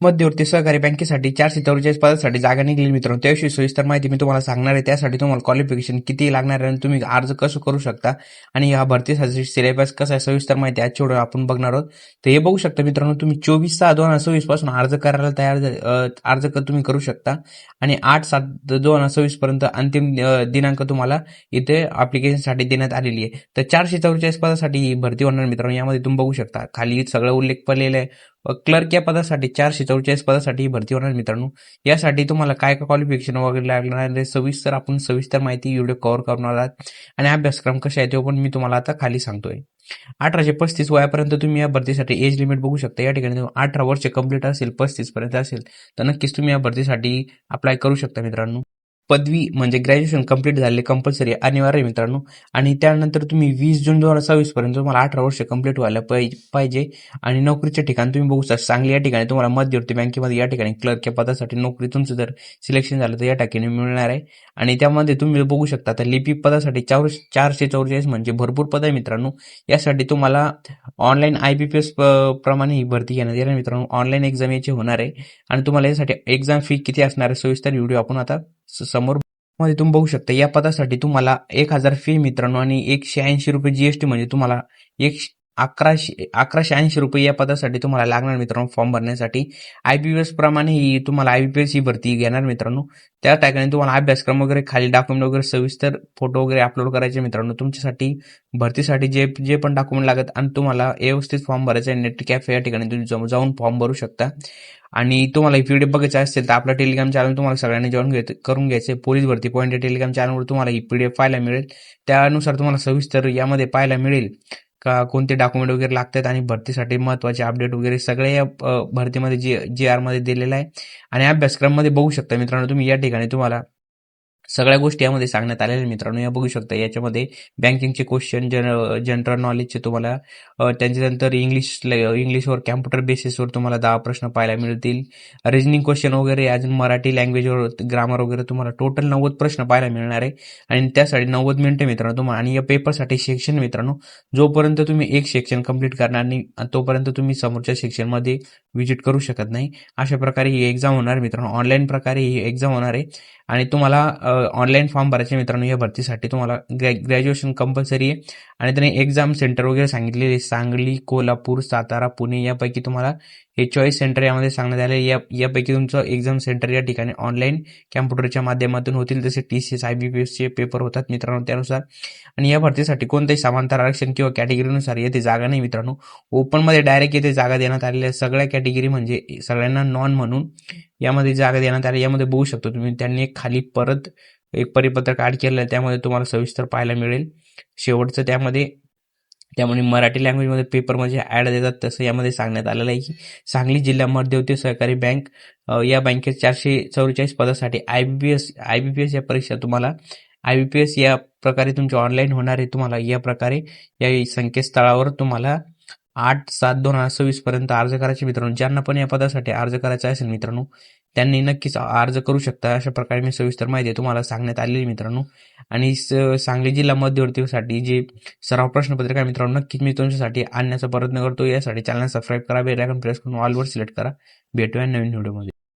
मध्यवर्ती सहकारी बँकेसाठी 444 पदासाठी जागा निघाली मित्रांनो. त्याविषयी सविस्तर माहिती मी तुम्हाला सांगणार आहे. त्यासाठी तुम्हाला क्वालिफिकेशन किती लागणार आहे आणि तुम्ही अर्ज कसं करू शकता आणि या भरतीसाठी सिलेबस कसा आहे सविस्तर माहिती आजच्या व्हिडिओ आपण बघणार आहोत. तर हे बघू शकता मित्रांनो, तुम्ही 24/6/2026 पासून अर्ज करायला तुम्ही करू शकता आणि 8/7/2026 पर्यंत अंतिम दिनांक तुम्हाला इथे अप्लिकेशनसाठी देण्यात आलेली आहे. तर 444 पदासाठी ही भरती होणार मित्रांनो. यामध्ये तुम्ही बघू शकता खाली सगळं उल्लेख पडलेला आहे. क्लर्क या पदासाठी 444 पदासाठी ही भरती होणार मित्रांनो. यासाठी तुम्हाला काय काय क्वालिफिकेशन वगैरे लागणार आहे सविस्तर माहिती व्हिडिओ कव्हर करणार आहात आणि अभ्यासक्रम कशा आहे ते पण मी तुम्हाला आता खाली सांगतोय. 18 ते 35 वयापर्यंत तुम्ही या भरतीसाठी एज लिमिट बघू शकता. या ठिकाणी 18 वर्ष कंप्लीट असेल, 35 पर्यंत असेल तर नक्कीच तुम्ही या भरतीसाठी अप्लाय करू शकता मित्रांनो. पदवी म्हणजे ग्रॅज्युएशन कंप्लीट झाले कंपल्सरी अनिवार्य मित्रांनो. आणि त्यानंतर तुम्ही 20 जून 2026 पर्यंत तुम्हाला 18 वर्ष कंप्लीट व्हायला पाहिजे. आणि नोकरीच्या ठिकाणी तुम्ही बघू शकता सांगली या ठिकाणी तुम्हाला मध्यवर्ती बँकेमध्ये या ठिकाणी क्लर्क या पदासाठी नोकरी तुमचं जर सिलेक्शन झालं तर या ठिकाणी मिळणार आहे. आणि त्यामध्ये तुम्ही बघू शकता तर लिपिक पदासाठी 444 म्हणजे भरपूर पद आहे मित्रांनो. यासाठी तुम्हाला ऑनलाईन IBPS प्रमाणे ही भरती घेण्यात येणार मित्रांनो. ऑनलाईन एक्झाम याची होणार आहे आणि तुम्हाला यासाठी एक्झाम फी किती असणार आहे सविस्तर व्हिडिओ आपण आता समोर मध्ये तुम्ही बघू शकता. या पदासाठी तुम्हाला 1000 फी मित्रांनो आणि 180 रुपये GST म्हणजे तुम्हाला 1180 रुपये या पदासाठी तुम्हाला लागणार मित्रांनो फॉर्म भरण्यासाठी. IBPS प्रमाणे ही तुम्हाला IBPS ही भरती घेणार मित्रांनो. त्या ठिकाणी तुम्हाला अभ्यासक्रम वगैरे खाली डॉक्युमेंट वगैरे सविस्तर फोटो वगैरे अपलोड करायचे मित्रांनो. तुमच्यासाठी भरतीसाठी जे पण डॉक्युमेंट लागत आणि तुम्हाला व्यवस्थित फॉर्म भरायचा आहे. नेट कॅफे या ठिकाणी तुम्ही जाऊन फॉर्म भरू शकता. आणि तुम्हाला व्हिडिओ बघायचा असेल तर आपला टेलिग्राम चॅनल तुम्हाला सगळ्यांनी जॉईन करून घ्यायचे. पोलीस भरती पॉईंट या टेलिग्राम चॅनलवर तुम्हाला ही PDF पाहायला मिळेल. त्यानुसार तुम्हाला सविस्तर यामध्ये पाहायला मिळेल का कोणते डॉक्युमेंट वगैरे लागतात आणि भरतीसाठी महत्वाचे अपडेट वगैरे सगळे या भरतीमध्ये GR मध्ये दिलेला आहे. आणि अभ्यासक्रम मध्ये बघू शकता मित्रांनो तुम्ही या ठिकाणी तुम्हाला सगळ्या गोष्टी यामध्ये सांगण्यात आलेल्या मित्रांनो. या बघू शकता याच्यामध्ये बँकिंगचे क्वेश्चन, जनरल नॉलेजचे तुम्हाला त्यांच्यानंतर इंग्लिशवर कॅम्प्युटर बेसिसवर तुम्हाला 10 प्रश्न पाहायला मिळतील. रिजनिंग क्वेश्चन वगैरे अजून मराठी लँग्वेजवर ग्रामर वगैरे तुम्हाला टोटल 90 प्रश्न पाहायला मिळणार आहे. आणि त्यासाठी 90 मिनिटं मित्रांनो तुम्हाला. आणि या पेपरसाठी सेक्शन मित्रांनो जोपर्यंत तुम्ही एक सेक्शन कंप्लीट करणार नाही तोपर्यंत तुम्ही समोरच्या सेक्शनमध्ये व्हिजिट करू शकत नाही. अशा प्रकारे ही एक्झाम होणार मित्रांनो. ऑनलाईन प्रकारे ही एक्झाम होणार आहे. आणि तुम्हाला ऑनलाईन फॉर्म भरायचे मित्रांनो. या भरतीसाठी तुम्हाला ग्रॅज्युएशन कंपल्सरी आहे. आणि त्यांनी एक्झाम सेंटर वगैरे सांगितलेले सांगली, कोल्हापूर, सातारा, पुणे यापैकी तुम्हाला हे चॉईस सेंटर यामध्ये सांगण्यात आले. यापैकी तुमचं एक्झाम सेंटर या ठिकाणी ऑनलाईन कॅम्प्युटरच्या माध्यमातून होतील. जसे TCS IBPS चे पेपर होतात मित्रांनो त्यानुसार. आणि या भरतीसाठी कोणतेही समांतर आरक्षण किंवा कॅटेगरीनुसार येथे जागा नाही मित्रांनो. ओपन मध्ये डायरेक्ट येथे जागा देण्यात आलेल्या सगळ्या कॅटेगरी म्हणजे सगळ्यांना नॉन म्हणून यामध्ये जागा देण्यात आली. यामध्ये बघू शकतो तुम्ही त्यांनी खाली परत एक परिपत्रक ऍड केलेलं आहे. त्यामध्ये तुम्हाला सविस्तर पाहायला मिळेल. शेवटचं त्यामुळे मराठी लँग्वेजमध्ये पेपरमध्ये ऍड देतात तसं यामध्ये सांगण्यात आलेलं आहे की सांगली जिल्हा मध्यवर्ती सहकारी बँक या बँकेत 444 पदासाठी IBPS या परीक्षा तुम्हाला IBPS या प्रकारे तुमची ऑनलाईन होणार आहे. तुम्हाला या प्रकारे या संकेतस्थळावर तुम्हाला 8/7/2026 पर्यंत अर्ज करायचे मित्रांनो. ज्यांना पण या पदासाठी अर्ज करायचा असेल मित्रांनो त्यांनी नक्कीच अर्ज करू शकता. अशा प्रकारे मी सविस्तर माहिती तुम्हाला सांगण्यात आलेली मित्रांनो. आणि सांगली जिल्हा मध्यवर्तीसाठी जे सराव प्रश्नपत्रिका मित्रांनो नक्कीच मी तुमच्यासाठी आणण्याचा प्रयत्न करतो. यासाठी चॅनल सबस्क्राईब करा, बेल आयकॉन प्रेस करून ऑल वर सिलेक्ट करा. भेटूया नवीन व्हिडिओमध्ये.